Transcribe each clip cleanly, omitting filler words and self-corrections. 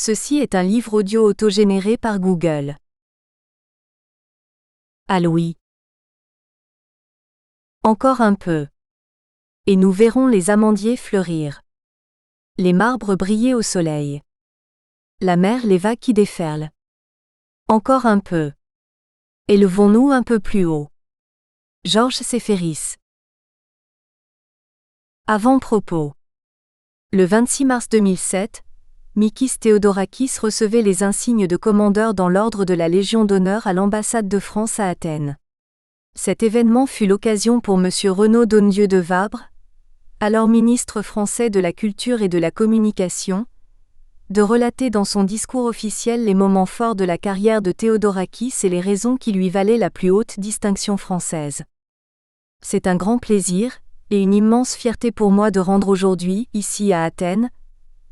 Ceci est un livre audio autogénéré par Google. À Louis. Encore un peu. Et nous verrons les amandiers fleurir. Les marbres briller au soleil. La mer les vagues qui déferlent. Encore un peu. Élevons-nous un peu plus haut. Georges Séféris. Avant-propos. Le 26 mars 2007, Mikis Theodorakis recevait les insignes de commandeur dans l'ordre de la Légion d'honneur à l'ambassade de France à Athènes. Cet événement fut l'occasion pour M. Renaud Donnedieu de Vabre, alors ministre français de la Culture et de la Communication, de relater dans son discours officiel les moments forts de la carrière de Theodorakis et les raisons qui lui valaient la plus haute distinction française. C'est un grand plaisir, et une immense fierté pour moi de rendre aujourd'hui, ici à Athènes,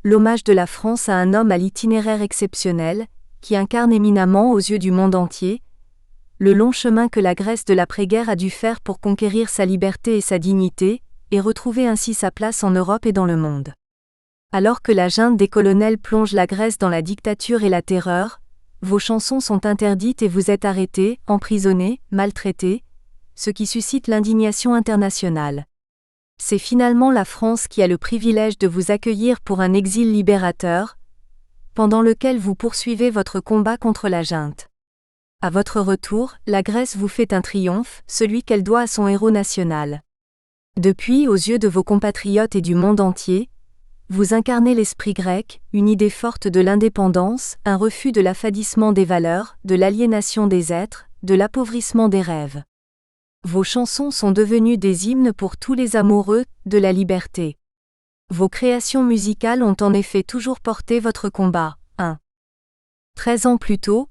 l'hommage de la France à un homme à l'itinéraire exceptionnel, qui incarne éminemment aux yeux du monde entier, le long chemin que la Grèce de l'après-guerre a dû faire pour conquérir sa liberté et sa dignité, et retrouver ainsi sa place en Europe et dans le monde. Alors que la junte des colonels plonge la Grèce dans la dictature et la terreur, vos chansons sont interdites et vous êtes arrêtés, emprisonnés, maltraités, ce qui suscite l'indignation internationale. C'est finalement la France qui a le privilège de vous accueillir pour un exil libérateur, pendant lequel vous poursuivez votre combat contre la junte. À votre retour, la Grèce vous fait un triomphe, celui qu'elle doit à son héros national. Depuis, aux yeux de vos compatriotes et du monde entier, vous incarnez l'esprit grec, une idée forte de l'indépendance, un refus de l'affadissement des valeurs, de l'aliénation des êtres, de l'appauvrissement des rêves. Vos chansons sont devenues des hymnes pour tous les amoureux de la liberté. Vos créations musicales ont en effet toujours porté votre combat. 13 ans plus tôt,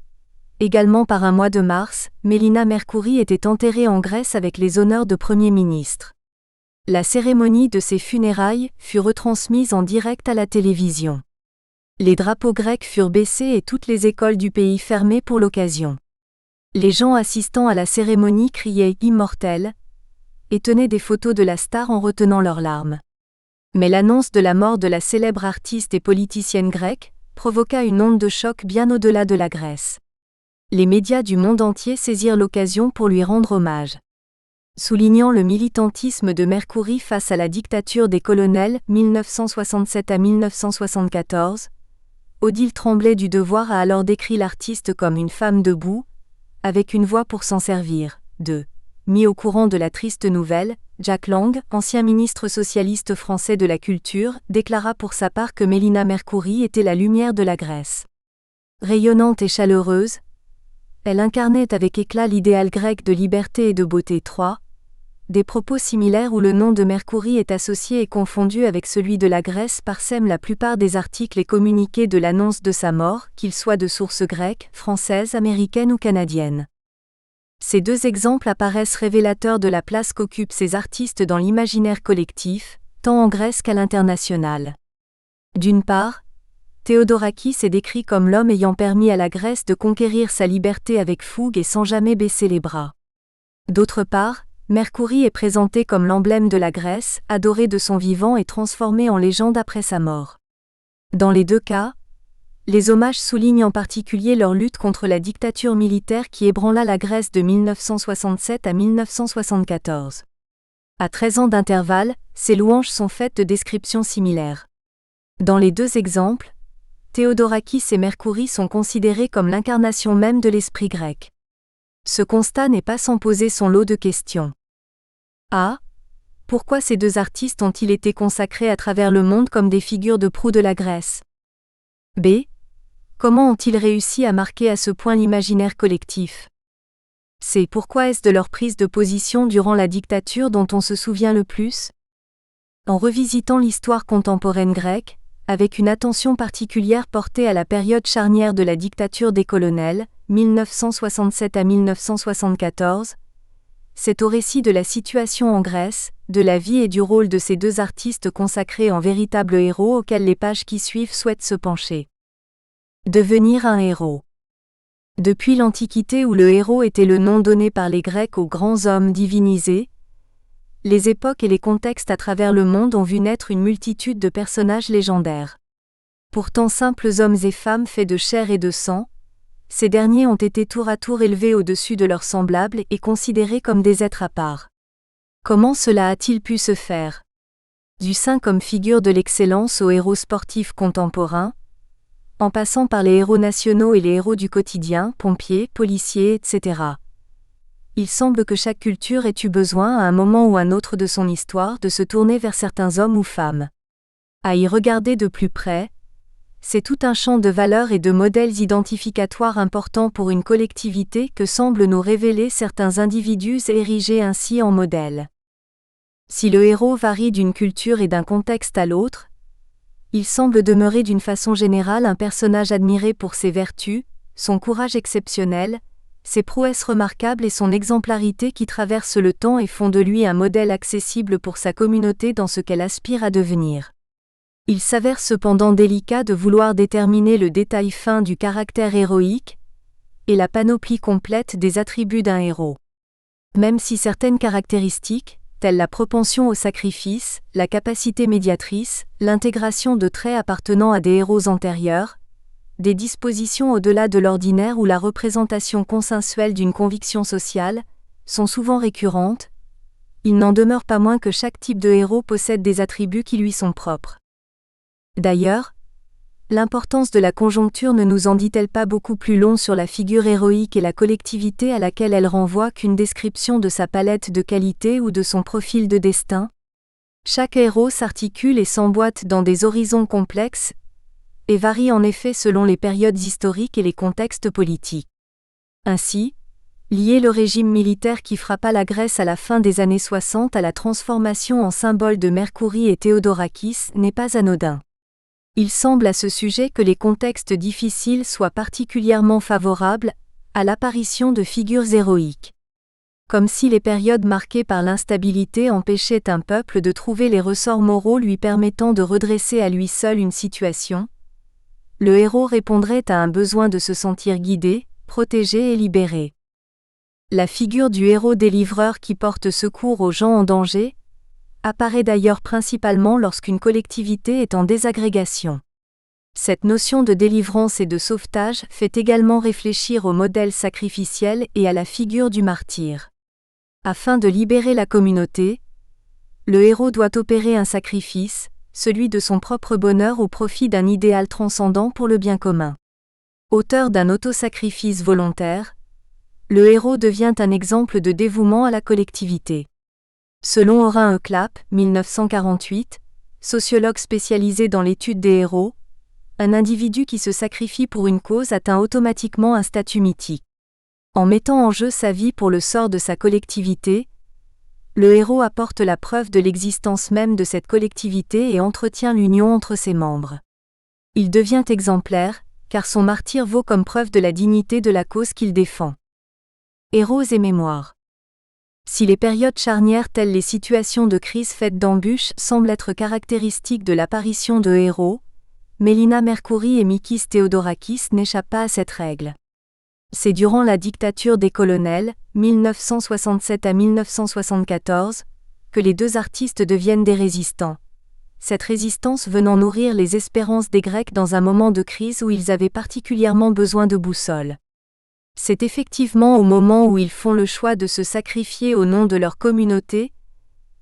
également par un mois de mars, Mélina Mercouri était enterrée en Grèce avec les honneurs de Premier ministre. La cérémonie de ses funérailles fut retransmise en direct à la télévision. Les drapeaux grecs furent baissés et toutes les écoles du pays fermées pour l'occasion. Les gens assistant à la cérémonie criaient « Immortel » et tenaient des photos de la star en retenant leurs larmes. Mais l'annonce de la mort de la célèbre artiste et politicienne grecque provoqua une onde de choc bien au-delà de la Grèce. Les médias du monde entier saisirent l'occasion pour lui rendre hommage. Soulignant le militantisme de Mercouri face à la dictature des colonels 1967 à 1974, Odile Tremblay du Devoir a alors décrit l'artiste comme une femme debout, avec une voix pour s'en servir. Mis au courant de la triste nouvelle, Jack Lang, ancien ministre socialiste français de la Culture, déclara pour sa part que Mélina Mercouri était la lumière de la Grèce. Rayonnante et chaleureuse, elle incarnait avec éclat l'idéal grec de liberté et de beauté. Des propos similaires où le nom de Mercouri est associé et confondu avec celui de la Grèce parsèment la plupart des articles et communiqués de l'annonce de sa mort, qu'ils soient de sources grecques, françaises, américaines ou canadiennes. Ces deux exemples apparaissent révélateurs de la place qu'occupent ces artistes dans l'imaginaire collectif, tant en Grèce qu'à l'international. D'une part, Theodorakis est décrit comme l'homme ayant permis à la Grèce de conquérir sa liberté avec fougue et sans jamais baisser les bras. D'autre part, Mercouri est présenté comme l'emblème de la Grèce, adoré de son vivant et transformé en légende après sa mort. Dans les deux cas, les hommages soulignent en particulier leur lutte contre la dictature militaire qui ébranla la Grèce de 1967 à 1974. À 13 ans d'intervalle, ces louanges sont faites de descriptions similaires. Dans les deux exemples, Theodorakis et Mercouri sont considérés comme l'incarnation même de l'esprit grec. Ce constat n'est pas sans poser son lot de questions. Pourquoi ces deux artistes ont-ils été consacrés à travers le monde comme des figures de proue de la Grèce? B. Comment ont-ils réussi à marquer à ce point l'imaginaire collectif? C. Pourquoi est-ce de leur prise de position durant la dictature dont on se souvient le plus? En revisitant l'histoire contemporaine grecque, avec une attention particulière portée à la période charnière de la dictature des colonels, 1967 à 1974, c'est au récit de la situation en Grèce, de la vie et du rôle de ces deux artistes consacrés en véritables héros auxquels les pages qui suivent souhaitent se pencher. Devenir un héros. Depuis l'Antiquité où le héros était le nom donné par les Grecs aux grands hommes divinisés, les époques et les contextes à travers le monde ont vu naître une multitude de personnages légendaires. Pourtant simples hommes et femmes faits de chair et de sang, ces derniers ont été tour à tour élevés au-dessus de leurs semblables et considérés comme des êtres à part. Comment cela a-t-il pu se faire? Du saint comme figure de l'excellence aux héros sportifs contemporains, en passant par les héros nationaux et les héros du quotidien, pompiers, policiers, etc. Il semble que chaque culture ait eu besoin à un moment ou un autre de son histoire de se tourner vers certains hommes ou femmes. À y regarder de plus près, c'est tout un champ de valeurs et de modèles identificatoires importants pour une collectivité que semblent nous révéler certains individus érigés ainsi en modèles. Si le héros varie d'une culture et d'un contexte à l'autre, il semble demeurer d'une façon générale un personnage admiré pour ses vertus, son courage exceptionnel, ses prouesses remarquables et son exemplarité qui traversent le temps et font de lui un modèle accessible pour sa communauté dans ce qu'elle aspire à devenir. Il s'avère cependant délicat de vouloir déterminer le détail fin du caractère héroïque et la panoplie complète des attributs d'un héros. Même si certaines caractéristiques, telles la propension au sacrifice, la capacité médiatrice, l'intégration de traits appartenant à des héros antérieurs, des dispositions au-delà de l'ordinaire ou la représentation consensuelle d'une conviction sociale, sont souvent récurrentes, il n'en demeure pas moins que chaque type de héros possède des attributs qui lui sont propres. D'ailleurs, l'importance de la conjoncture ne nous en dit-elle pas beaucoup plus long sur la figure héroïque et la collectivité à laquelle elle renvoie qu'une description de sa palette de qualités ou de son profil de destin? Chaque héros s'articule et s'emboîte dans des horizons complexes et varie en effet selon les périodes historiques et les contextes politiques. Ainsi, lier le régime militaire qui frappa la Grèce à la fin des années 60 à la transformation en symbole de Mercouri et Théodorakis n'est pas anodin. Il semble à ce sujet que les contextes difficiles soient particulièrement favorables à l'apparition de figures héroïques. Comme si les périodes marquées par l'instabilité empêchaient un peuple de trouver les ressorts moraux lui permettant de redresser à lui seul une situation, le héros répondrait à un besoin de se sentir guidé, protégé et libéré. La figure du héros délivreur qui porte secours aux gens en danger apparaît d'ailleurs principalement lorsqu'une collectivité est en désagrégation. Cette notion de délivrance et de sauvetage fait également réfléchir au modèle sacrificiel et à la figure du martyr. Afin de libérer la communauté, le héros doit opérer un sacrifice, celui de son propre bonheur au profit d'un idéal transcendant pour le bien commun. Auteur d'un autosacrifice volontaire, le héros devient un exemple de dévouement à la collectivité. Selon Orin Eclap, 1948, sociologue spécialisé dans l'étude des héros, un individu qui se sacrifie pour une cause atteint automatiquement un statut mythique. En mettant en jeu sa vie pour le sort de sa collectivité, le héros apporte la preuve de l'existence même de cette collectivité et entretient l'union entre ses membres. Il devient exemplaire, car son martyre vaut comme preuve de la dignité de la cause qu'il défend. Héros et mémoire. Si les périodes charnières telles les situations de crise faites d'embûches semblent être caractéristiques de l'apparition de héros, Mélina Mercouri et Mikis Theodorakis n'échappent pas à cette règle. C'est durant la dictature des colonels, 1967 à 1974, que les deux artistes deviennent des résistants. Cette résistance venant nourrir les espérances des Grecs dans un moment de crise où ils avaient particulièrement besoin de boussole. C'est effectivement au moment où ils font le choix de se sacrifier au nom de leur communauté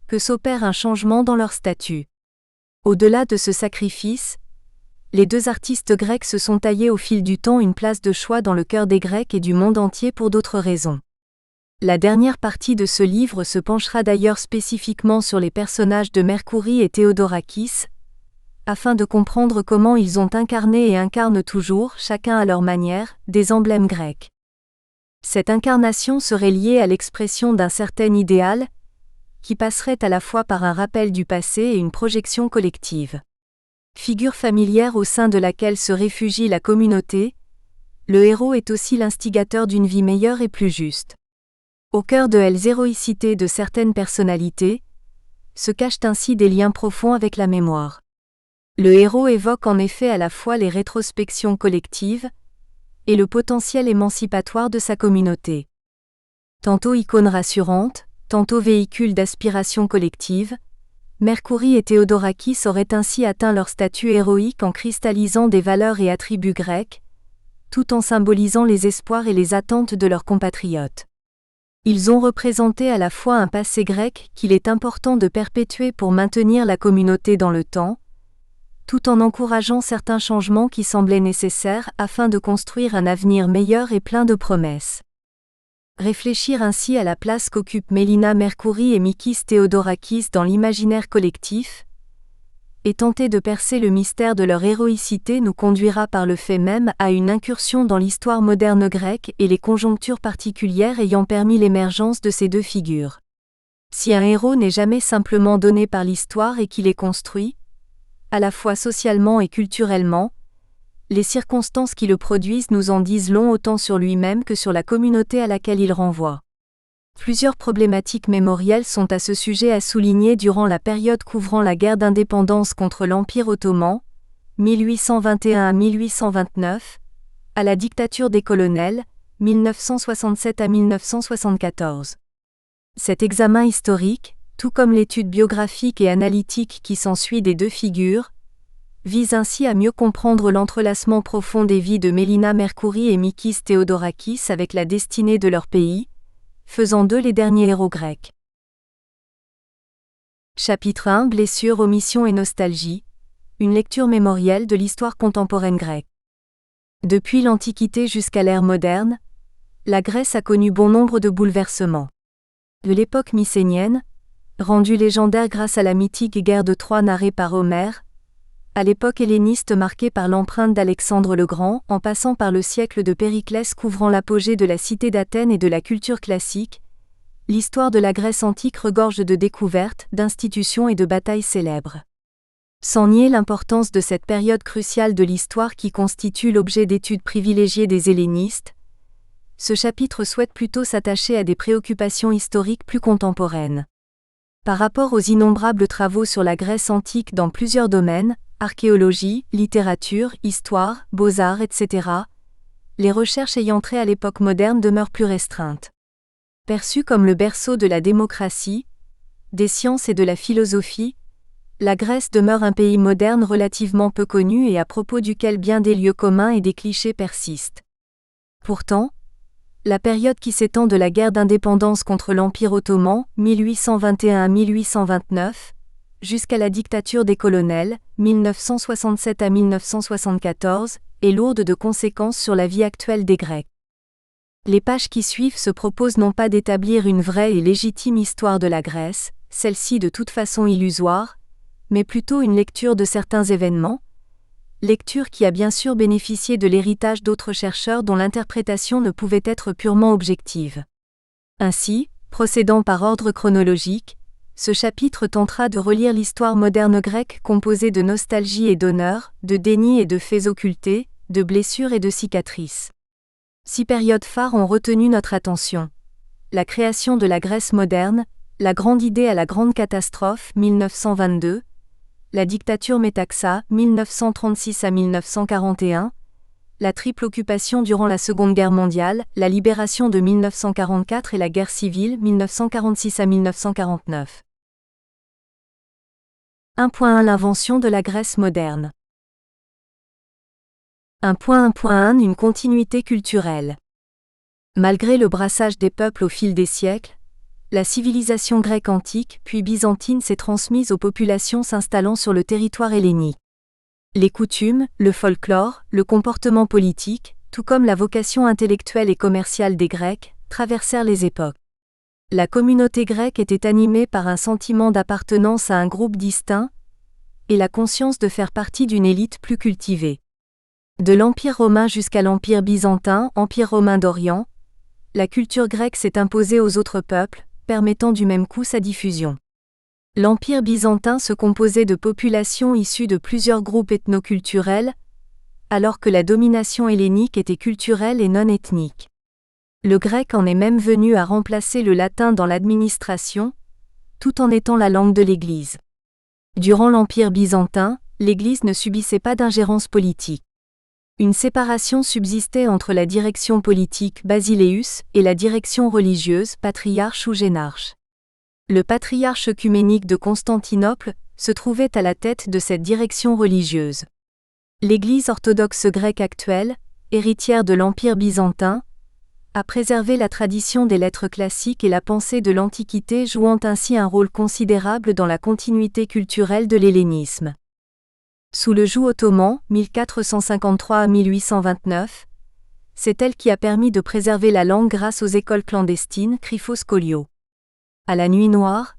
que s'opère un changement dans leur statut. Au-delà de ce sacrifice, les deux artistes grecs se sont taillés au fil du temps une place de choix dans le cœur des Grecs et du monde entier pour d'autres raisons. La dernière partie de ce livre se penchera d'ailleurs spécifiquement sur les personnages de Mercouri et Théodorakis, afin de comprendre comment ils ont incarné et incarnent toujours, chacun à leur manière, des emblèmes grecs. Cette incarnation serait liée à l'expression d'un certain idéal, qui passerait à la fois par un rappel du passé et une projection collective. Figure familière au sein de laquelle se réfugie la communauté, le héros est aussi l'instigateur d'une vie meilleure et plus juste. Au cœur de l'héroïcité de certaines personnalités, se cachent ainsi des liens profonds avec la mémoire. Le héros évoque en effet à la fois les rétrospections collectives et le potentiel émancipatoire de sa communauté. Tantôt icône rassurante, tantôt véhicule d'aspiration collective, Mercouri et Théodorakis auraient ainsi atteint leur statut héroïque en cristallisant des valeurs et attributs grecs, tout en symbolisant les espoirs et les attentes de leurs compatriotes. Ils ont représenté à la fois un passé grec qu'il est important de perpétuer pour maintenir la communauté dans le temps, tout en encourageant certains changements qui semblaient nécessaires afin de construire un avenir meilleur et plein de promesses. Réfléchir ainsi à la place qu'occupent Mélina Mercouri et Mikis Théodorakis dans l'imaginaire collectif, et tenter de percer le mystère de leur héroïcité nous conduira par le fait même à une incursion dans l'histoire moderne grecque et les conjonctures particulières ayant permis l'émergence de ces deux figures. Si un héros n'est jamais simplement donné par l'histoire et qu'il est construit, à la fois socialement et culturellement, les circonstances qui le produisent nous en disent long autant sur lui-même que sur la communauté à laquelle il renvoie. Plusieurs problématiques mémorielles sont à ce sujet à souligner durant la période couvrant la guerre d'indépendance contre l'Empire ottoman, 1821 à 1829, à la dictature des colonels, 1967 à 1974. Cet examen historique, tout comme l'étude biographique et analytique qui s'ensuit des deux figures, vise ainsi à mieux comprendre l'entrelacement profond des vies de Mélina Mercouri et Mikis Théodorakis avec la destinée de leur pays, faisant d'eux les derniers héros grecs. Chapitre 1 Blessures, omissions et nostalgie. Une lecture mémorielle de l'histoire contemporaine grecque. Depuis l'Antiquité jusqu'à l'ère moderne, la Grèce a connu bon nombre de bouleversements. De l'époque mycénienne, rendue légendaire grâce à la mythique guerre de Troie narrée par Homère, à l'époque helléniste marquée par l'empreinte d'Alexandre le Grand, en passant par le siècle de Périclès couvrant l'apogée de la cité d'Athènes et de la culture classique, l'histoire de la Grèce antique regorge de découvertes, d'institutions et de batailles célèbres. Sans nier l'importance de cette période cruciale de l'histoire qui constitue l'objet d'études privilégiées des hellénistes, ce chapitre souhaite plutôt s'attacher à des préoccupations historiques plus contemporaines. Par rapport aux innombrables travaux sur la Grèce antique dans plusieurs domaines, archéologie, littérature, histoire, beaux-arts, etc., les recherches ayant trait à l'époque moderne demeurent plus restreintes. Perçue comme le berceau de la démocratie, des sciences et de la philosophie, la Grèce demeure un pays moderne relativement peu connu et à propos duquel bien des lieux communs et des clichés persistent. Pourtant, la période qui s'étend de la guerre d'indépendance contre l'Empire ottoman, 1821 à 1829, jusqu'à la dictature des colonels, 1967 à 1974, est lourde de conséquences sur la vie actuelle des Grecs. Les pages qui suivent se proposent non pas d'établir une vraie et légitime histoire de la Grèce, celle-ci de toute façon illusoire, mais plutôt une lecture de certains événements, lecture qui a bien sûr bénéficié de l'héritage d'autres chercheurs dont l'interprétation ne pouvait être purement objective. Ainsi, procédant par ordre chronologique, ce chapitre tentera de relire l'histoire moderne grecque composée de nostalgie et d'honneur, de déni et de faits occultés, de blessures et de cicatrices. 6 périodes phares ont retenu notre attention. La création de la Grèce moderne, la grande idée à la grande catastrophe, 1922, la dictature Métaxa, 1936 à 1941, la triple occupation durant la Seconde Guerre mondiale, la libération de 1944 et la guerre civile, 1946 à 1949. 1.1 L'invention de la Grèce moderne. 1.1.1 Une continuité culturelle. Malgré le brassage des peuples au fil des siècles, la civilisation grecque antique puis byzantine s'est transmise aux populations s'installant sur le territoire hellénique. Les coutumes, le folklore, le comportement politique, tout comme la vocation intellectuelle et commerciale des Grecs, traversèrent les époques. La communauté grecque était animée par un sentiment d'appartenance à un groupe distinct et la conscience de faire partie d'une élite plus cultivée. De l'Empire romain jusqu'à l'Empire byzantin, Empire romain d'Orient, la culture grecque s'est imposée aux autres peuples, permettant du même coup sa diffusion. L'Empire byzantin se composait de populations issues de plusieurs groupes ethnoculturels, alors que la domination hellénique était culturelle et non ethnique. Le grec en est même venu à remplacer le latin dans l'administration, tout en étant la langue de l'Église. Durant l'Empire byzantin, l'Église ne subissait pas d'ingérence politique. Une séparation subsistait entre la direction politique basileus et la direction religieuse patriarche ou génarche. Le patriarche œcuménique de Constantinople se trouvait à la tête de cette direction religieuse. L'Église orthodoxe grecque actuelle, héritière de l'Empire byzantin, a préservé la tradition des lettres classiques et la pensée de l'Antiquité, jouant ainsi un rôle considérable dans la continuité culturelle de l'hellénisme. Sous le joug ottoman, 1453 à 1829, c'est elle qui a permis de préserver la langue grâce aux écoles clandestines Cryphoscolio. À la nuit noire,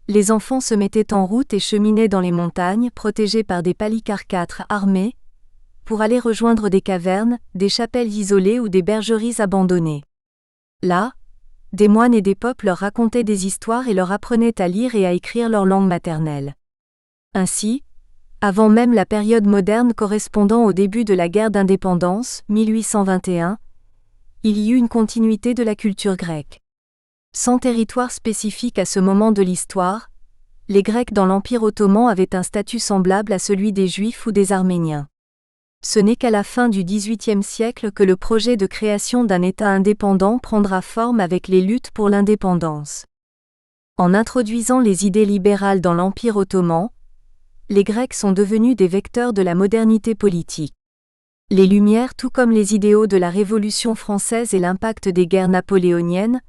les enfants se mettaient en route et cheminaient dans les montagnes, protégés par des palicarcâtres armés, pour aller rejoindre des cavernes, des chapelles isolées ou des bergeries abandonnées. Là, des moines et des popes leur racontaient des histoires et leur apprenaient à lire et à écrire leur langue maternelle. Ainsi, avant même la période moderne correspondant au début de la guerre d'indépendance, 1821, il y eut une continuité de la culture grecque. Sans territoire spécifique à ce moment de l'histoire, les Grecs dans l'Empire ottoman avaient un statut semblable à celui des Juifs ou des Arméniens. Ce n'est qu'à la fin du XVIIIe siècle que le projet de création d'un État indépendant prendra forme avec les luttes pour l'indépendance. En introduisant les idées libérales dans l'Empire ottoman, les Grecs sont devenus des vecteurs de la modernité politique. Les Lumières, tout comme les idéaux de la Révolution française et l'impact des guerres napoléoniennes,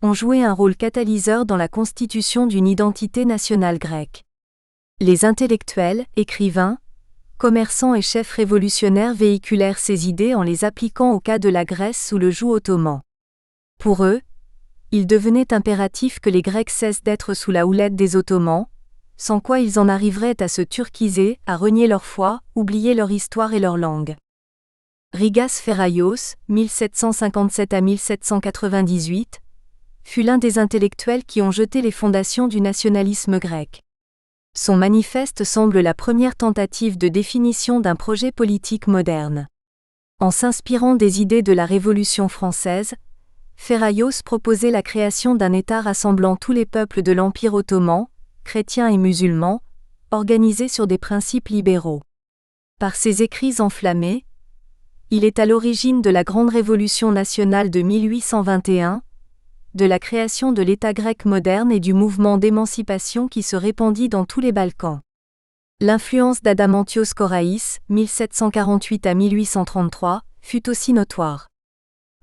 ont joué un rôle catalyseur dans la constitution d'une identité nationale grecque. Les intellectuels, écrivains, commerçants et chefs révolutionnaires véhiculèrent ces idées en les appliquant au cas de la Grèce sous le joug ottoman. Pour eux, il devenait impératif que les Grecs cessent d'être sous la houlette des Ottomans, sans quoi ils en arriveraient à se turquiser, à renier leur foi, oublier leur histoire et leur langue. Rigas Feraios, 1757 à 1798, fut l'un des intellectuels qui ont jeté les fondations du nationalisme grec. Son manifeste semble la première tentative de définition d'un projet politique moderne. En s'inspirant des idées de la Révolution française, Feraios proposait la création d'un État rassemblant tous les peuples de l'Empire ottoman, chrétiens et musulmans, organisés sur des principes libéraux. Par ses écrits enflammés, il est à l'origine de la Grande Révolution nationale de 1821, de la création de l'État grec moderne et du mouvement d'émancipation qui se répandit dans tous les Balkans. L'influence d'Adamantios Koraïs, 1748 à 1833, fut aussi notoire.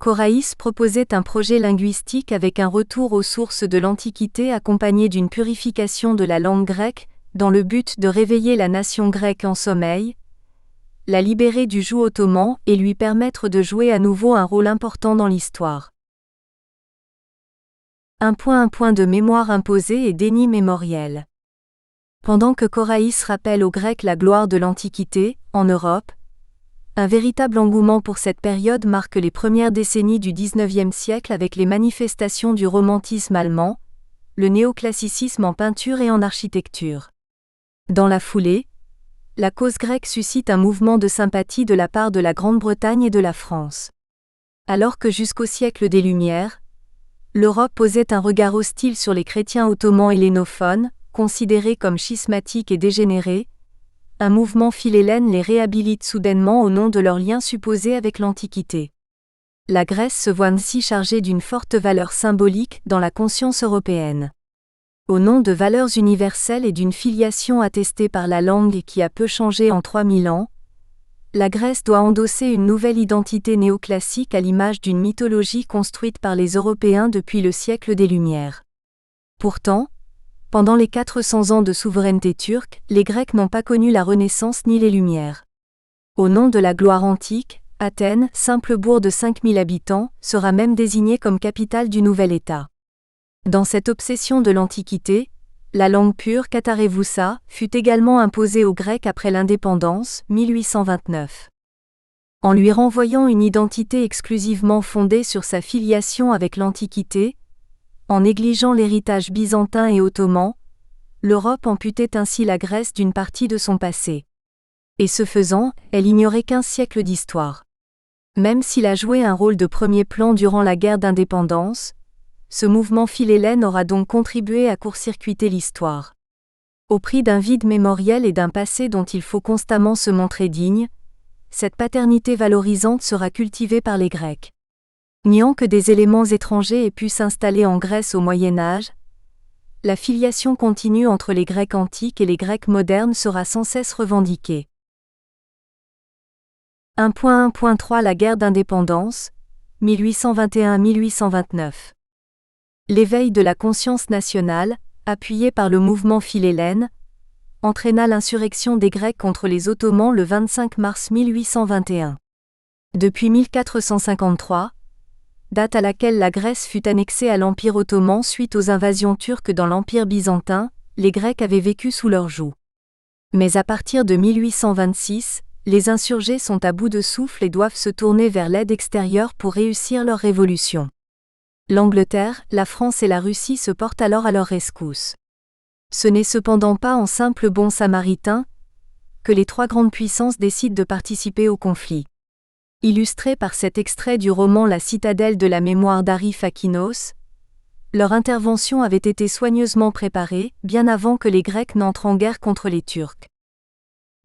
Koraïs proposait un projet linguistique avec un retour aux sources de l'Antiquité accompagné d'une purification de la langue grecque, dans le but de réveiller la nation grecque en sommeil, la libérer du joug ottoman et lui permettre de jouer à nouveau un rôle important dans l'histoire. Un point de mémoire imposé et déni mémoriel. Pendant que Koraïs rappelle aux Grecs la gloire de l'Antiquité, en Europe, un véritable engouement pour cette période marque les premières décennies du XIXe siècle avec les manifestations du romantisme allemand, le néoclassicisme en peinture et en architecture. Dans la foulée, la cause grecque suscite un mouvement de sympathie de la part de la Grande-Bretagne et de la France. Alors que jusqu'au siècle des Lumières, l'Europe posait un regard hostile sur les chrétiens ottomans hellénophones, considérés comme schismatiques et dégénérés, un mouvement philhellène les réhabilite soudainement au nom de leur lien supposé avec l'Antiquité. La Grèce se voit ainsi chargée d'une forte valeur symbolique dans la conscience européenne. Au nom de valeurs universelles et d'une filiation attestée par la langue qui a peu changé en 3000 ans, la Grèce doit endosser une nouvelle identité néoclassique à l'image d'une mythologie construite par les Européens depuis le siècle des Lumières. Pourtant, pendant les 400 ans de souveraineté turque, les Grecs n'ont pas connu la Renaissance ni les Lumières. Au nom de la gloire antique, Athènes, simple bourg de 5000 habitants, sera même désignée comme capitale du nouvel État. Dans cette obsession de l'Antiquité, la langue pure Katarevoussa fut également imposée aux Grecs après l'indépendance, 1829. En lui renvoyant une identité exclusivement fondée sur sa filiation avec l'Antiquité, en négligeant l'héritage byzantin et ottoman, l'Europe amputait ainsi la Grèce d'une partie de son passé. Et ce faisant, elle ignorait qu'1 siècle d'histoire. Même s'il a joué un rôle de premier plan durant la guerre d'indépendance, ce mouvement philhellène aura donc contribué à court-circuiter l'histoire. Au prix d'un vide mémoriel et d'un passé dont il faut constamment se montrer digne, cette paternité valorisante sera cultivée par les Grecs. Niant que des éléments étrangers aient pu s'installer en Grèce au Moyen Âge, la filiation continue entre les Grecs antiques et les Grecs modernes sera sans cesse revendiquée. 1.1.3 La guerre d'indépendance, 1821-1829. L'éveil de la conscience nationale, appuyé par le mouvement philhellène, entraîna l'insurrection des Grecs contre les Ottomans le 25 mars 1821. Depuis 1453, date à laquelle la Grèce fut annexée à l'Empire ottoman suite aux invasions turques dans l'Empire byzantin, les Grecs avaient vécu sous leur joug. Mais à partir de 1826, les insurgés sont à bout de souffle et doivent se tourner vers l'aide extérieure pour réussir leur révolution. L'Angleterre, la France et la Russie se portent alors à leur rescousse. Ce n'est cependant pas en simple bons samaritains que les trois grandes puissances décident de participer au conflit. Illustré par cet extrait du roman La citadelle de la mémoire d'Arif Akinos, leur intervention avait été soigneusement préparée, bien avant que les Grecs n'entrent en guerre contre les Turcs.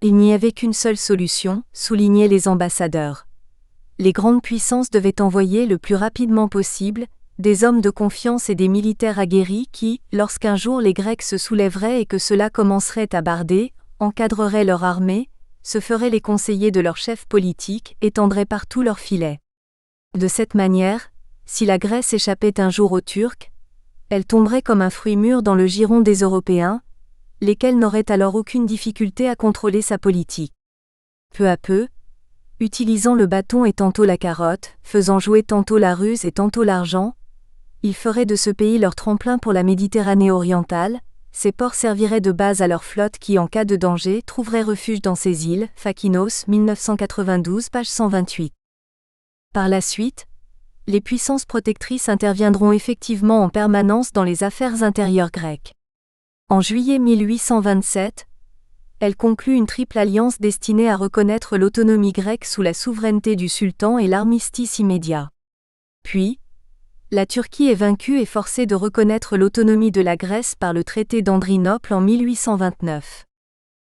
Il n'y avait qu'une seule solution, soulignaient les ambassadeurs. Les grandes puissances devaient envoyer le plus rapidement possible des hommes de confiance et des militaires aguerris qui, lorsqu'un jour les Grecs se soulèveraient et que cela commencerait à barder, encadreraient leur armée, se feraient les conseillers de leurs chefs politiques et tendraient partout leurs filets. De cette manière, si la Grèce échappait un jour aux Turcs, elle tomberait comme un fruit mûr dans le giron des Européens, lesquels n'auraient alors aucune difficulté à contrôler sa politique. Peu à peu, utilisant le bâton et tantôt la carotte, faisant jouer tantôt la ruse et tantôt l'argent, ils feraient de ce pays leur tremplin pour la Méditerranée orientale. Ces ports serviraient de base à leur flotte qui, en cas de danger, trouverait refuge dans ces îles. Fakinos, 1992, page 128. Par la suite, les puissances protectrices interviendront effectivement en permanence dans les affaires intérieures grecques. En juillet 1827, elles concluent une triple alliance destinée à reconnaître l'autonomie grecque sous la souveraineté du sultan et l'armistice immédiat. Puis, la Turquie est vaincue et forcée de reconnaître l'autonomie de la Grèce par le traité d'Andrinople en 1829.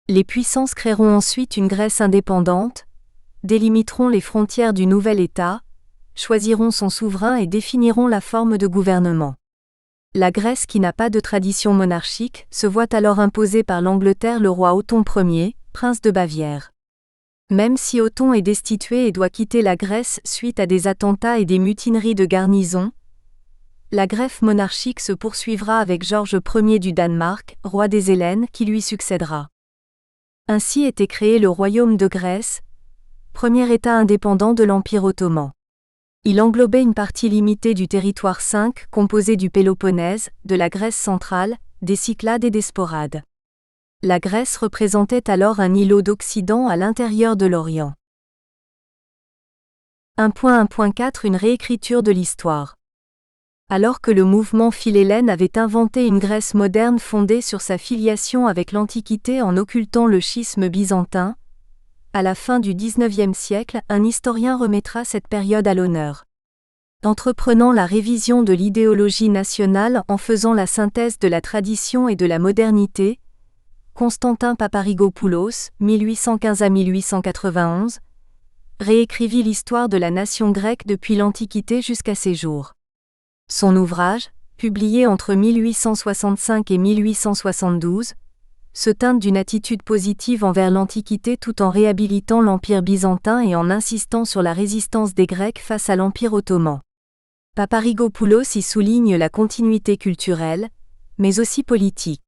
Les puissances créeront ensuite une Grèce indépendante, délimiteront les frontières du nouvel État, choisiront son souverain et définiront la forme de gouvernement. La Grèce, qui n'a pas de tradition monarchique, se voit alors imposer par l'Angleterre le roi Othon Ier, prince de Bavière. Même si Othon est destitué et doit quitter la Grèce suite à des attentats et des mutineries de garnison, la greffe monarchique se poursuivra avec Georges Ier du Danemark, roi des Hellènes, qui lui succédera. Ainsi était créé le royaume de Grèce, premier État indépendant de l'Empire ottoman. Il englobait une partie limitée du territoire 5 composé du Péloponnèse, de la Grèce centrale, des Cyclades et des Sporades. La Grèce représentait alors un îlot d'Occident à l'intérieur de l'Orient. 1.1.4 Une réécriture de l'histoire. Alors que le mouvement philhellène avait inventé une Grèce moderne fondée sur sa filiation avec l'Antiquité en occultant le schisme byzantin, à la fin du XIXe siècle, un historien remettra cette période à l'honneur. Entreprenant la révision de l'idéologie nationale en faisant la synthèse de la tradition et de la modernité, Constantin Paparrigopoulos, 1815 à 1891, réécrivit l'histoire de la nation grecque depuis l'Antiquité jusqu'à ses jours. Son ouvrage, publié entre 1865 et 1872, se teinte d'une attitude positive envers l'Antiquité tout en réhabilitant l'Empire byzantin et en insistant sur la résistance des Grecs face à l'Empire ottoman. Paparrigopoulos y souligne la continuité culturelle, mais aussi politique.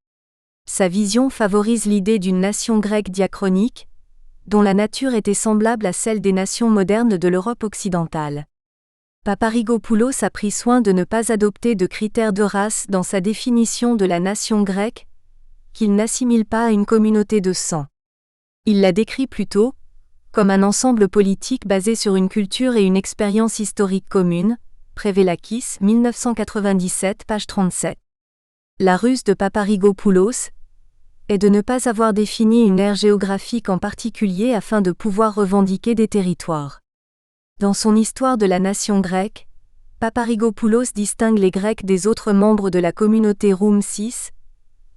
Sa vision favorise l'idée d'une nation grecque diachronique, dont la nature était semblable à celle des nations modernes de l'Europe occidentale. Paparrigopoulos a pris soin de ne pas adopter de critères de race dans sa définition de la nation grecque, qu'il n'assimile pas à une communauté de sang. Il la décrit plutôt comme un ensemble politique basé sur une culture et une expérience historique commune. Prévelakis, 1997, page 37. La ruse de Paparrigopoulos est de ne pas avoir défini une aire géographique en particulier afin de pouvoir revendiquer des territoires. Dans son Histoire de la nation grecque, Paparrigopoulos distingue les Grecs des autres membres de la communauté Roum VI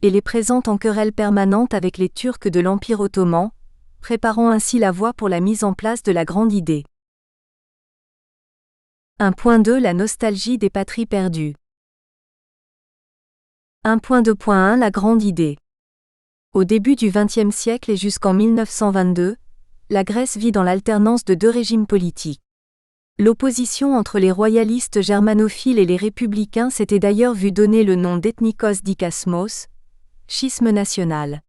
et les présente en querelle permanente avec les Turcs de l'Empire ottoman, préparant ainsi la voie pour la mise en place de la grande idée. 1.2 La nostalgie des patries perdues. 1.2.1 La grande idée. Au début du XXe siècle et jusqu'en 1922, la Grèce vit dans l'alternance de deux régimes politiques. L'opposition entre les royalistes germanophiles et les républicains s'était d'ailleurs vue donner le nom d'ethnikos dikasmos, schisme national.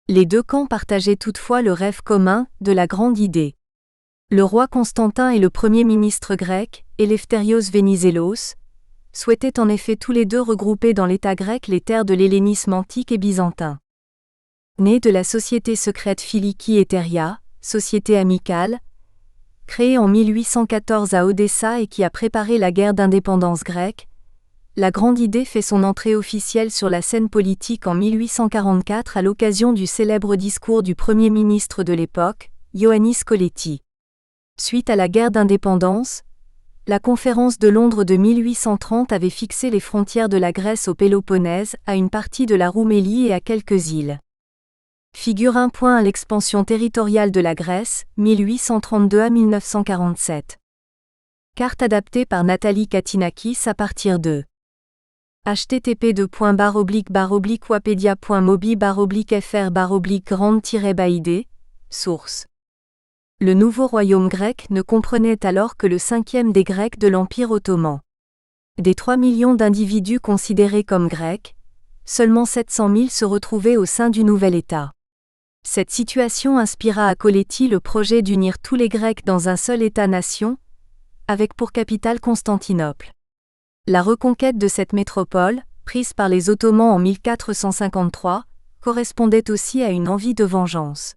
Les deux camps partageaient toutefois le rêve commun de la grande idée. Le roi Constantin et le premier ministre grec, Elefthérios Venizelos, souhaitaient en effet tous les deux regrouper dans l'État grec les terres de l'hellénisme antique et byzantin. Né de la société secrète Philiki Eteria, société amicale, créée en 1814 à Odessa et qui a préparé la guerre d'indépendance grecque, la grande idée fait son entrée officielle sur la scène politique en 1844 à l'occasion du célèbre discours du premier ministre de l'époque, Ioannis Kolétis. Suite à la guerre d'indépendance, la conférence de Londres de 1830 avait fixé les frontières de la Grèce au Péloponnèse, à une partie de la Roumélie et à quelques îles. Figure 1. L'expansion territoriale de la Grèce, 1832 à 1947. Carte adaptée par Nathalie Katinakis à partir de http://wapedia.mobi/fr/grande-baïdé, source. Le nouveau royaume grec ne comprenait alors que le cinquième des Grecs de l'Empire ottoman. Des 3 millions d'individus considérés comme grecs, seulement 700 000 se retrouvaient au sein du nouvel État. Cette situation inspira à Kolétis le projet d'unir tous les Grecs dans un seul État-nation, avec pour capitale Constantinople. La reconquête de cette métropole, prise par les Ottomans en 1453, correspondait aussi à une envie de vengeance.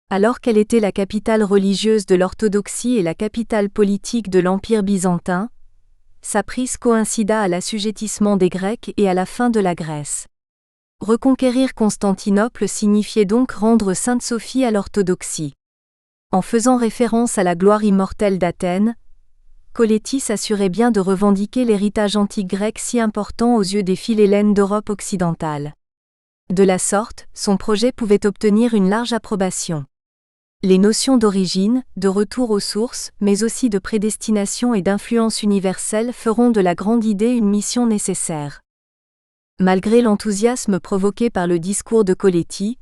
Alors qu'elle était la capitale religieuse de l'orthodoxie et la capitale politique de l'Empire byzantin, sa prise coïncida à l'assujettissement des Grecs et à la fin de la Grèce. Reconquérir Constantinople signifiait donc rendre Sainte-Sophie à l'orthodoxie. En faisant référence à la gloire immortelle d'Athènes, Kolétis s'assurait bien de revendiquer l'héritage antique grec si important aux yeux des philhellènes d'Europe occidentale. De la sorte, son projet pouvait obtenir une large approbation. Les notions d'origine, de retour aux sources, mais aussi de prédestination et d'influence universelle feront de la grande idée une mission nécessaire. Malgré l'enthousiasme provoqué par le discours de Kolétis,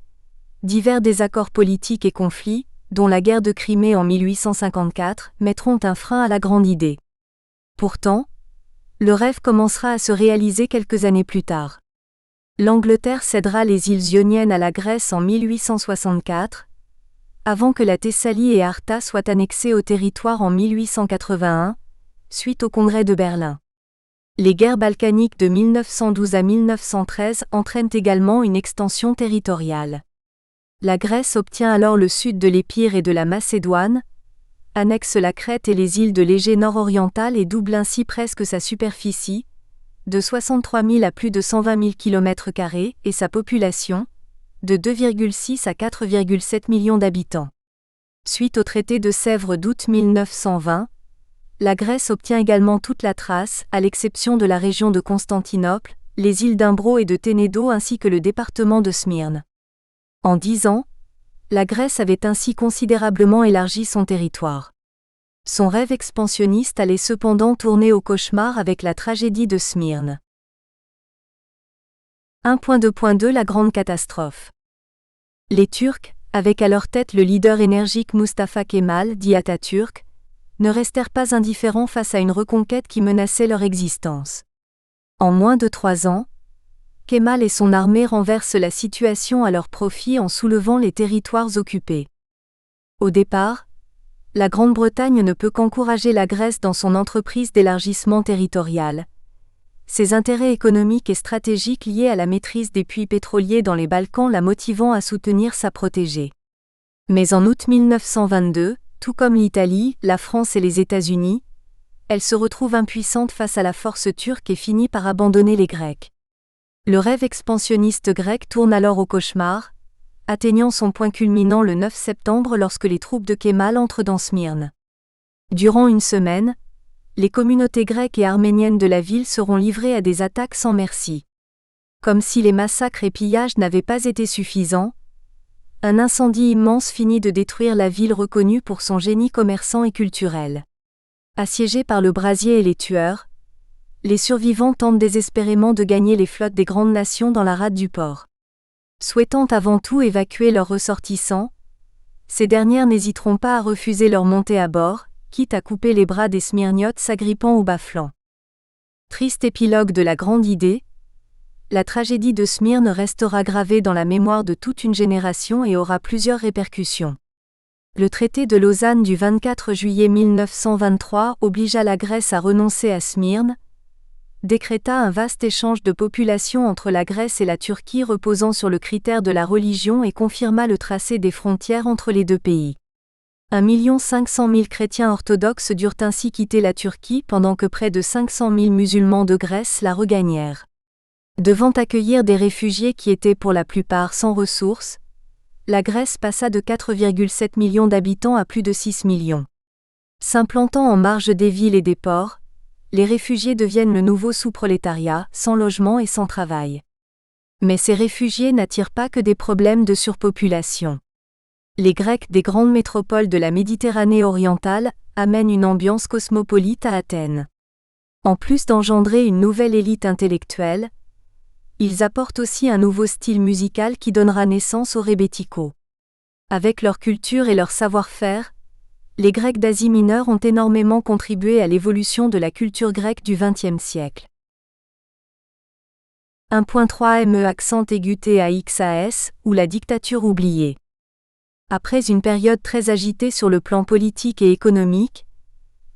divers désaccords politiques et conflits, dont la guerre de Crimée en 1854, mettront un frein à la grande idée. Pourtant, le rêve commencera à se réaliser quelques années plus tard. L'Angleterre cédera les îles Ioniennes à la Grèce en 1864, avant que la Thessalie et Arta soient annexées au territoire en 1881, suite au Congrès de Berlin. Les guerres balkaniques de 1912 à 1913 entraînent également une extension territoriale. La Grèce obtient alors le sud de l'Épire et de la Macédoine, annexe la Crète et les îles de l'Égée nord-orientale et double ainsi presque sa superficie, de 63 000 à plus de 120 000 km², et sa population, de 2,6 à 4,7 millions d'habitants. Suite au traité de Sèvres d'août 1920, la Grèce obtient également toute la Thrace, à l'exception de la région de Constantinople, les îles d'Imbro et de Ténédo ainsi que le département de Smyrne. En 10 ans, la Grèce avait ainsi considérablement élargi son territoire. Son rêve expansionniste allait cependant tourner au cauchemar avec la tragédie de Smyrne. 1.2.2 La grande catastrophe. Les Turcs, avec à leur tête le leader énergique Mustafa Kemal, dit Atatürk, ne restèrent pas indifférents face à une reconquête qui menaçait leur existence. En moins de 3 ans, Kemal et son armée renversent la situation à leur profit en soulevant les territoires occupés. Au départ, la Grande-Bretagne ne peut qu'encourager la Grèce dans son entreprise d'élargissement territorial. Ses intérêts économiques et stratégiques liés à la maîtrise des puits pétroliers dans les Balkans la motivant à soutenir sa protégée. Mais en août 1922, tout comme l'Italie, la France et les États-Unis, elle se retrouve impuissante face à la force turque et finit par abandonner les Grecs. Le rêve expansionniste grec tourne alors au cauchemar, atteignant son point culminant le 9 septembre lorsque les troupes de Kemal entrent dans Smyrne. Durant une semaine, les communautés grecques et arméniennes de la ville seront livrées à des attaques sans merci. Comme si les massacres et pillages n'avaient pas été suffisants, un incendie immense finit de détruire la ville reconnue pour son génie commerçant et culturel. Assiégée par le brasier et les tueurs, les survivants tentent désespérément de gagner les flottes des grandes nations dans la rade du port. Souhaitant avant tout évacuer leurs ressortissants, ces dernières n'hésiteront pas à refuser leur montée à bord, quitte à couper les bras des Smyrniotes s'agrippant au bas-flanc. Triste épilogue de la grande idée, la tragédie de Smyrne restera gravée dans la mémoire de toute une génération et aura plusieurs répercussions. Le traité de Lausanne du 24 juillet 1923 obligea la Grèce à renoncer à Smyrne, décréta un vaste échange de population entre la Grèce et la Turquie reposant sur le critère de la religion et confirma le tracé des frontières entre les deux pays. 1 500 000 chrétiens orthodoxes durent ainsi quitter la Turquie pendant que près de 500 000 musulmans de Grèce la regagnèrent. Devant accueillir des réfugiés qui étaient pour la plupart sans ressources, la Grèce passa de 4,7 millions d'habitants à plus de 6 millions. S'implantant en marge des villes et des ports, les réfugiés deviennent le nouveau sous-prolétariat, sans logement et sans travail. Mais ces réfugiés n'attirent pas que des problèmes de surpopulation. Les Grecs des grandes métropoles de la Méditerranée orientale amènent une ambiance cosmopolite à Athènes. En plus d'engendrer une nouvelle élite intellectuelle, ils apportent aussi un nouveau style musical qui donnera naissance aux rébéticos. Avec leur culture et leur savoir-faire, les Grecs d'Asie mineure ont énormément contribué à l'évolution de la culture grecque du XXe siècle. 1.3 ME accent aigu TAXAS, ou la dictature oubliée. Après une période très agitée sur le plan politique et économique,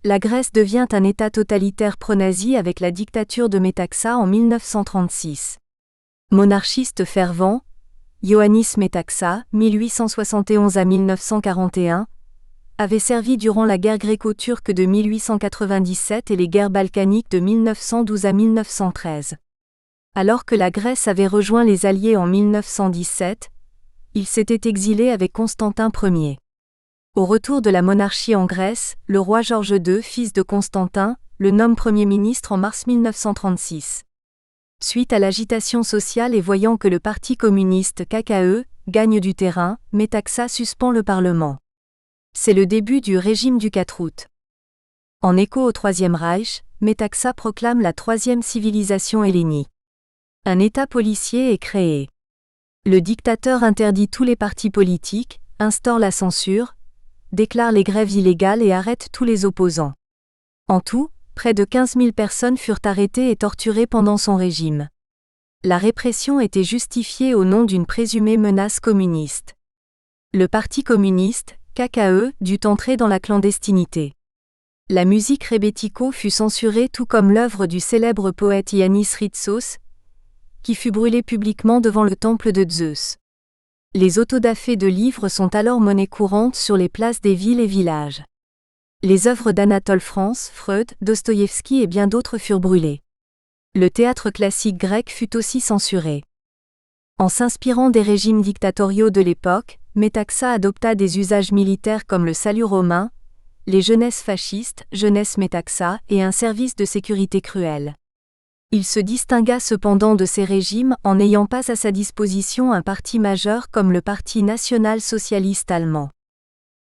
la Grèce devient un État totalitaire pro-nazi avec la dictature de Métaxa en 1936. Monarchiste fervent, Ioannis Métaxa, 1871 à 1941, avait servi durant la guerre gréco-turque de 1897 et les guerres balkaniques de 1912 à 1913. Alors que la Grèce avait rejoint les Alliés en 1917, il s'était exilé avec Constantin Ier. Au retour de la monarchie en Grèce, le roi George II, fils de Constantin, le nomme Premier ministre en mars 1936. Suite à l'agitation sociale et voyant que le Parti communiste KKE gagne du terrain, Métaxa suspend le Parlement. C'est le début du régime du 4 août. En écho au Troisième Reich, Métaxa proclame la troisième civilisation hellénique. Un État policier est créé. Le dictateur interdit tous les partis politiques, instaure la censure, déclare les grèves illégales et arrête tous les opposants. En tout, près de 15 000 personnes furent arrêtées et torturées pendant son régime. La répression était justifiée au nom d'une présumée menace communiste. Le Parti communiste, KKE, dut entrer dans la clandestinité. La musique rébético fut censurée tout comme l'œuvre du célèbre poète Yannis Ritsos, qui fut brûlée publiquement devant le temple de Zeus. Les autodafés de livres sont alors monnaie courante sur les places des villes et villages. Les œuvres d'Anatole France, Freud, Dostoïevski et bien d'autres furent brûlées. Le théâtre classique grec fut aussi censuré. En s'inspirant des régimes dictatoriaux de l'époque, Métaxa adopta des usages militaires comme le salut romain, les jeunesses fascistes, jeunesse Métaxa et un service de sécurité cruel. Il se distingua cependant de ces régimes en n'ayant pas à sa disposition un parti majeur comme le Parti national-socialiste allemand.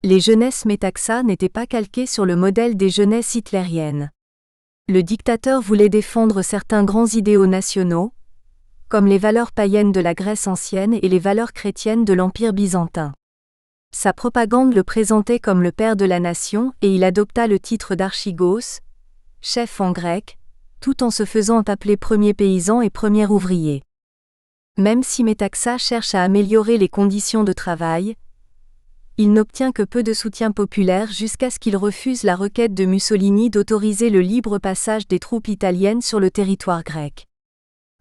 Les jeunesses Métaxa n'étaient pas calquées sur le modèle des jeunesses hitlériennes. Le dictateur voulait défendre certains grands idéaux nationaux, comme les valeurs païennes de la Grèce ancienne et les valeurs chrétiennes de l'Empire byzantin. Sa propagande le présentait comme le père de la nation et il adopta le titre d'archigos, chef en grec, tout en se faisant appeler premier paysan et premier ouvrier. Même si Métaxa cherche à améliorer les conditions de travail, il n'obtient que peu de soutien populaire jusqu'à ce qu'il refuse la requête de Mussolini d'autoriser le libre passage des troupes italiennes sur le territoire grec.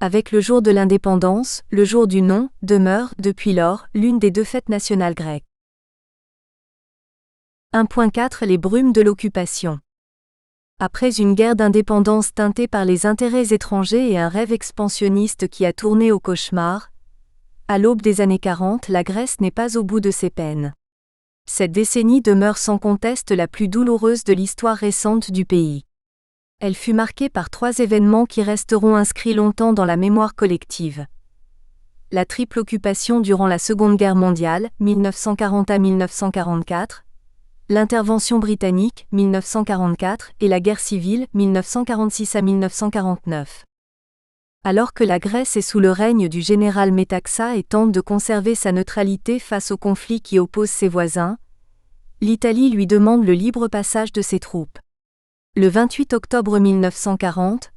Avec le jour de l'indépendance, le jour du non demeure, depuis lors, l'une des deux fêtes nationales grecques. 1.4 Les brumes de l'occupation. Après une guerre d'indépendance teintée par les intérêts étrangers et un rêve expansionniste qui a tourné au cauchemar, à l'aube des années 40, la Grèce n'est pas au bout de ses peines. Cette décennie demeure sans conteste la plus douloureuse de l'histoire récente du pays. Elle fut marquée par 3 événements qui resteront inscrits longtemps dans la mémoire collective. La triple occupation durant la Seconde Guerre mondiale, 1940 à 1944, l'intervention britannique, 1944, et la guerre civile, 1946 à 1949. Alors que la Grèce est sous le règne du général Métaxa et tente de conserver sa neutralité face au conflit qui oppose ses voisins, l'Italie lui demande le libre passage de ses troupes. Le 28 octobre 1940,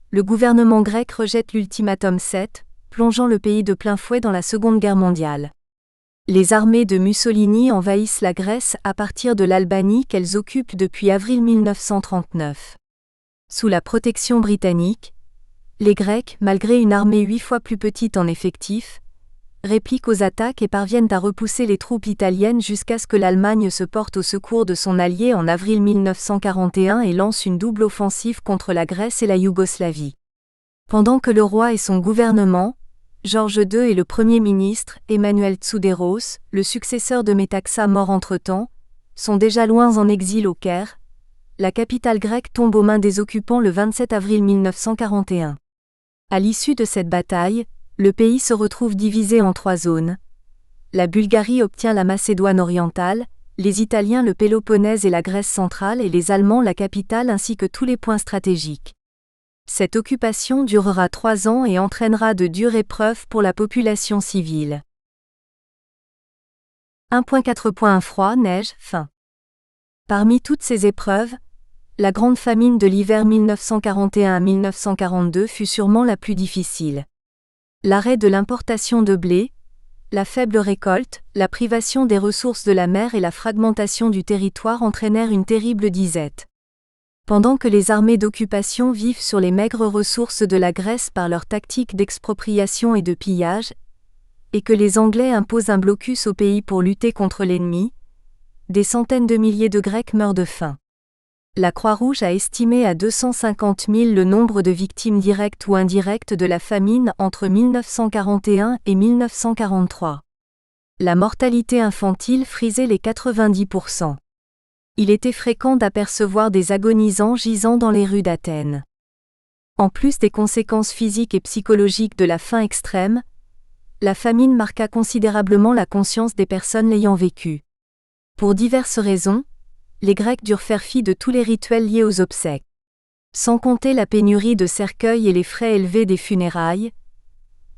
le gouvernement grec rejette l'ultimatum 7, plongeant le pays de plein fouet dans la Seconde Guerre mondiale. Les armées de Mussolini envahissent la Grèce à partir de l'Albanie qu'elles occupent depuis avril 1939. Sous la protection britannique, les Grecs, malgré une armée 8 fois plus petite en effectif, répliquent aux attaques et parviennent à repousser les troupes italiennes jusqu'à ce que l'Allemagne se porte au secours de son allié en avril 1941 et lance une double offensive contre la Grèce et la Yougoslavie. Pendant que le roi et son gouvernement, Georges II et le Premier ministre, Emmanuel Tsouderos, le successeur de Métaxa mort entre-temps, sont déjà loin en exil au Caire, la capitale grecque tombe aux mains des occupants le 27 avril 1941. À l'issue de cette bataille, le pays se retrouve divisé en 3 zones. La Bulgarie obtient la Macédoine orientale, les Italiens le Péloponnèse et la Grèce centrale et les Allemands la capitale ainsi que tous les points stratégiques. Cette occupation durera 3 ans et entraînera de dures épreuves pour la population civile. 1.4. Froid, neige, faim. Parmi toutes ces épreuves, la grande famine de l'hiver 1941 à 1942 fut sûrement la plus difficile. L'arrêt de l'importation de blé, la faible récolte, la privation des ressources de la mer et la fragmentation du territoire entraînèrent une terrible disette. Pendant que les armées d'occupation vivent sur les maigres ressources de la Grèce par leur tactique d'expropriation et de pillage, et que les Anglais imposent un blocus au pays pour lutter contre l'ennemi, des centaines de milliers de Grecs meurent de faim. La Croix-Rouge a estimé à 250 000 le nombre de victimes directes ou indirectes de la famine entre 1941 et 1943. La mortalité infantile frisait les 90%. Il était fréquent d'apercevoir des agonisants gisant dans les rues d'Athènes. En plus des conséquences physiques et psychologiques de la faim extrême, la famine marqua considérablement la conscience des personnes l'ayant vécue. Pour diverses raisons, les Grecs durent faire fi de tous les rituels liés aux obsèques. Sans compter la pénurie de cercueils et les frais élevés des funérailles,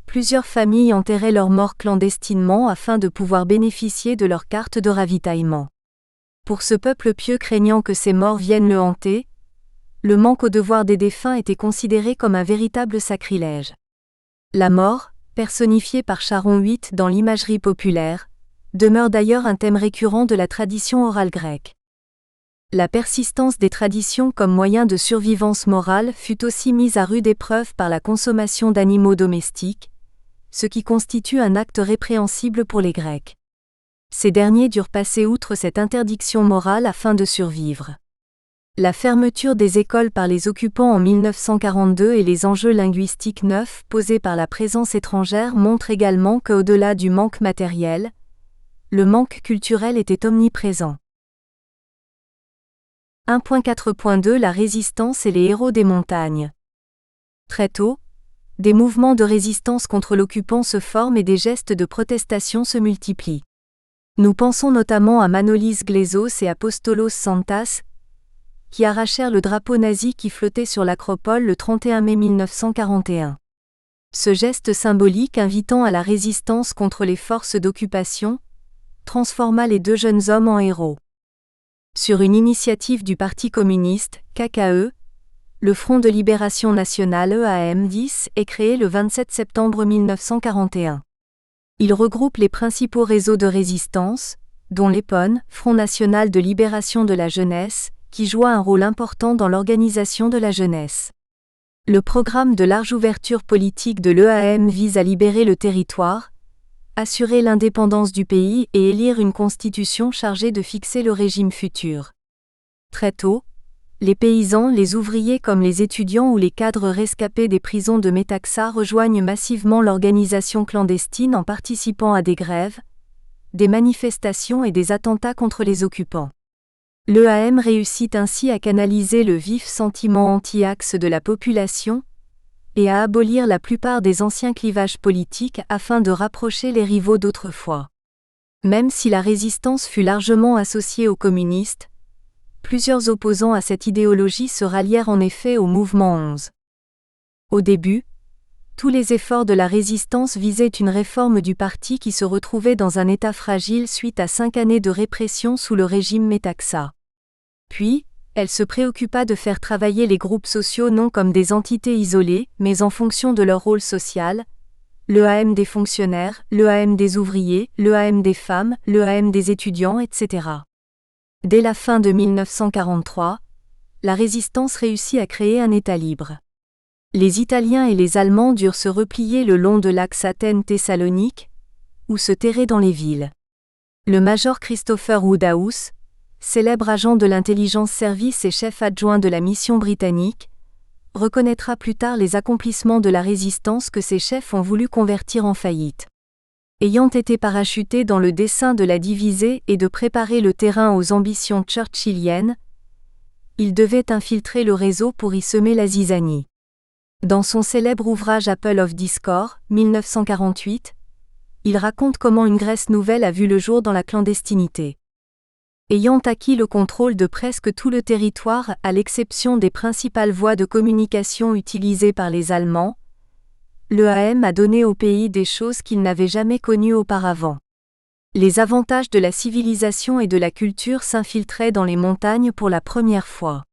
plusieurs familles enterraient leurs morts clandestinement afin de pouvoir bénéficier de leur carte de ravitaillement. Pour ce peuple pieux craignant que ces morts viennent le hanter, le manque au devoir des défunts était considéré comme un véritable sacrilège. La mort, personnifiée par Charon VIII dans l'imagerie populaire, demeure d'ailleurs un thème récurrent de la tradition orale grecque. La persistance des traditions comme moyen de survivance morale fut aussi mise à rude épreuve par la consommation d'animaux domestiques, ce qui constitue un acte répréhensible pour les Grecs. Ces derniers durent passer outre cette interdiction morale afin de survivre. La fermeture des écoles par les occupants en 1942 et les enjeux linguistiques neufs posés par la présence étrangère montrent également qu'au-delà du manque matériel, le manque culturel était omniprésent. 1.4.2 La résistance et les héros des montagnes. Très tôt, des mouvements de résistance contre l'occupant se forment et des gestes de protestation se multiplient. Nous pensons notamment à Manolis Glezos et Apostolos Santas, qui arrachèrent le drapeau nazi qui flottait sur l'Acropole le 31 mai 1941. Ce geste symbolique invitant à la résistance contre les forces d'occupation transforma les 2 jeunes hommes en héros. Sur une initiative du Parti communiste, KKE, le Front de libération nationale EAM-10 est créé le 27 septembre 1941. Il regroupe les principaux réseaux de résistance, dont l'EPON, Front national de libération de la jeunesse, qui joua un rôle important dans l'organisation de la jeunesse. Le programme de large ouverture politique de l'EAM vise à libérer le territoire, assurer l'indépendance du pays et élire une constitution chargée de fixer le régime futur. Très tôt, les paysans, les ouvriers comme les étudiants ou les cadres rescapés des prisons de Métaxa rejoignent massivement l'organisation clandestine en participant à des grèves, des manifestations et des attentats contre les occupants. L'EAM réussit ainsi à canaliser le vif sentiment anti-axe de la population et à abolir la plupart des anciens clivages politiques afin de rapprocher les rivaux d'autrefois. Même si la résistance fut largement associée aux communistes, plusieurs opposants à cette idéologie se rallièrent en effet au mouvement 11. Au début, tous les efforts de la résistance visaient une réforme du parti qui se retrouvait dans un état fragile suite à 5 années de répression sous le régime Metaxa. Puis, elle se préoccupa de faire travailler les groupes sociaux non comme des entités isolées, mais en fonction de leur rôle social, l'EAM des fonctionnaires, l'EAM des ouvriers, l'EAM des femmes, l'EAM des étudiants, etc. Dès la fin de 1943, la résistance réussit à créer un État libre. Les Italiens et les Allemands durent se replier le long de l'axe Athènes-Thessalonique, ou se terrer dans les villes. Le major Christopher Woodhouse, célèbre agent de l'intelligence service et chef adjoint de la mission britannique, reconnaîtra plus tard les accomplissements de la résistance que ses chefs ont voulu convertir en faillite. Ayant été parachutés dans le dessein de la diviser et de préparer le terrain aux ambitions churchilliennes, ils devaient infiltrer le réseau pour y semer la zizanie. Dans son célèbre ouvrage Apple of Discord, 1948, il raconte comment une Grèce nouvelle a vu le jour dans la clandestinité. Ayant acquis le contrôle de presque tout le territoire à l'exception des principales voies de communication utilisées par les Allemands, l'EAM a donné au pays des choses qu'il n'avait jamais connues auparavant. Les avantages de la civilisation et de la culture s'infiltraient dans les montagnes pour la première fois.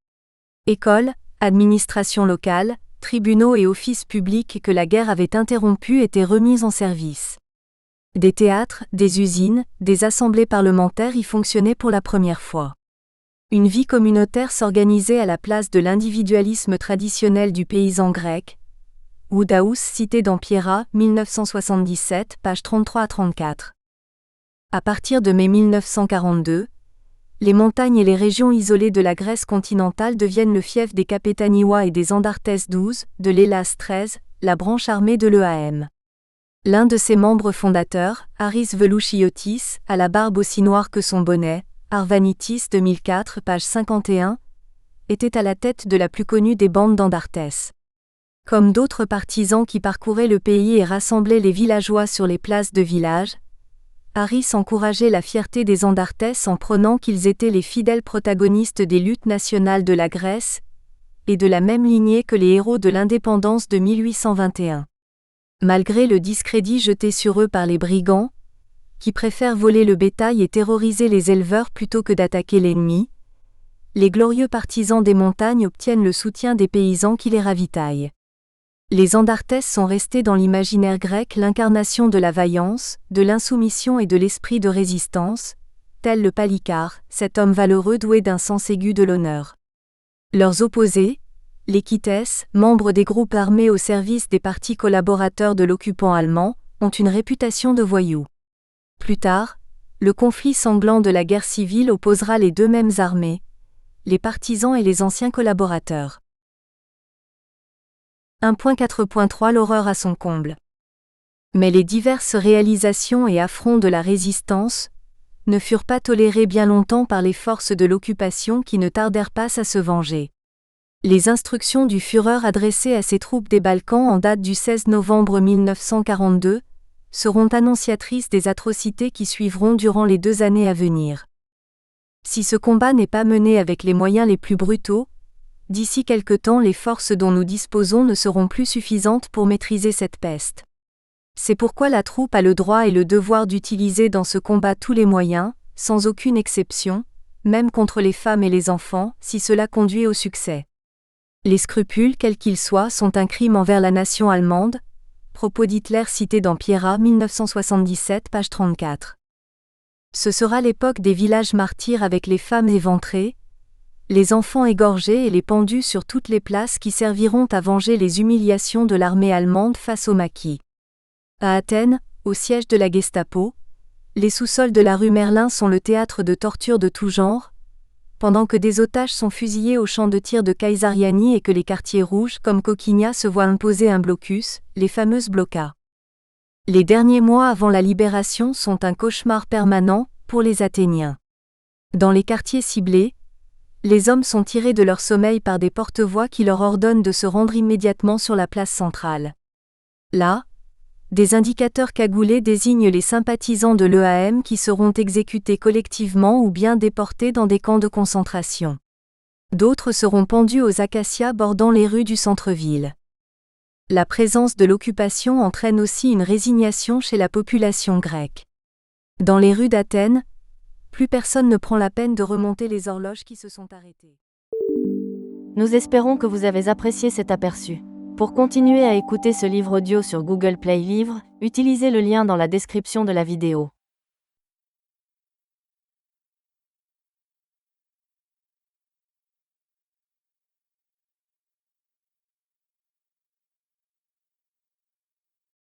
Écoles, administration locale, tribunaux et offices publics que la guerre avait interrompus étaient remis en service. Des théâtres, des usines, des assemblées parlementaires y fonctionnaient pour la première fois. Une vie communautaire s'organisait à la place de l'individualisme traditionnel du paysan grec. Woodhouse cité dans Piera, 1977, pages 33 à 34. À partir de mai 1942, les montagnes et les régions isolées de la Grèce continentale deviennent le fief des Kapetaniwa et des Andartes 12, de l'Hélas 13, la branche armée de l'EAM. L'un de ses membres fondateurs, Haris Velouchiotis, à la barbe aussi noire que son bonnet, Arvanitis 2004, page 51, était à la tête de la plus connue des bandes d'Andartes. Comme d'autres partisans qui parcouraient le pays et rassemblaient les villageois sur les places de village, Haris encourageait la fierté des Andartes en prônant qu'ils étaient les fidèles protagonistes des luttes nationales de la Grèce, et de la même lignée que les héros de l'indépendance de 1821. Malgré le discrédit jeté sur eux par les brigands, qui préfèrent voler le bétail et terroriser les éleveurs plutôt que d'attaquer l'ennemi, les glorieux partisans des montagnes obtiennent le soutien des paysans qui les ravitaillent. Les Andartes sont restés dans l'imaginaire grec l'incarnation de la vaillance, de l'insoumission et de l'esprit de résistance, tel le Palikar, cet homme valeureux doué d'un sens aigu de l'honneur. Leurs opposés, les Kitès, membres des groupes armés au service des partis collaborateurs de l'occupant allemand, ont une réputation de voyous. Plus tard, le conflit sanglant de la guerre civile opposera les deux mêmes armées, les partisans et les anciens collaborateurs. 1.4.3 L'horreur à son comble. Mais les diverses réalisations et affronts de la résistance ne furent pas tolérés bien longtemps par les forces de l'occupation qui ne tardèrent pas à se venger. Les instructions du Führer adressées à ses troupes des Balkans en date du 16 novembre 1942 seront annonciatrices des atrocités qui suivront durant les 2 années à venir. Si ce combat n'est pas mené avec les moyens les plus brutaux, d'ici quelque temps les forces dont nous disposons ne seront plus suffisantes pour maîtriser cette peste. C'est pourquoi la troupe a le droit et le devoir d'utiliser dans ce combat tous les moyens, sans aucune exception, même contre les femmes et les enfants, si cela conduit au succès. Les scrupules, quels qu'ils soient, sont un crime envers la nation allemande. Propos d'Hitler cités dans Piera 1977, page 34. Ce sera l'époque des villages martyrs avec les femmes éventrées, les enfants égorgés et les pendus sur toutes les places qui serviront à venger les humiliations de l'armée allemande face aux maquis. À Athènes, au siège de la Gestapo, les sous-sols de la rue Merlin sont le théâtre de tortures de tout genre, pendant que des otages sont fusillés au champ de tir de Kaysariani et que les quartiers rouges comme Kokkinia se voient imposer un blocus, les fameuses blokas. Les derniers mois avant la libération sont un cauchemar permanent pour les Athéniens. Dans les quartiers ciblés, les hommes sont tirés de leur sommeil par des porte-voix qui leur ordonnent de se rendre immédiatement sur la place centrale. Là, Des indicateurs cagoulés désignent les sympathisants de l'EAM qui seront exécutés collectivement ou bien déportés dans des camps de concentration. D'autres seront pendus aux acacias bordant les rues du centre-ville. La présence de l'occupation entraîne aussi une résignation chez la population grecque. Dans les rues d'Athènes, plus personne ne prend la peine de remonter les horloges qui se sont arrêtées. Nous espérons que vous avez apprécié cet aperçu. Pour continuer à écouter ce livre audio sur Google Play Livres, utilisez le lien dans la description de la vidéo.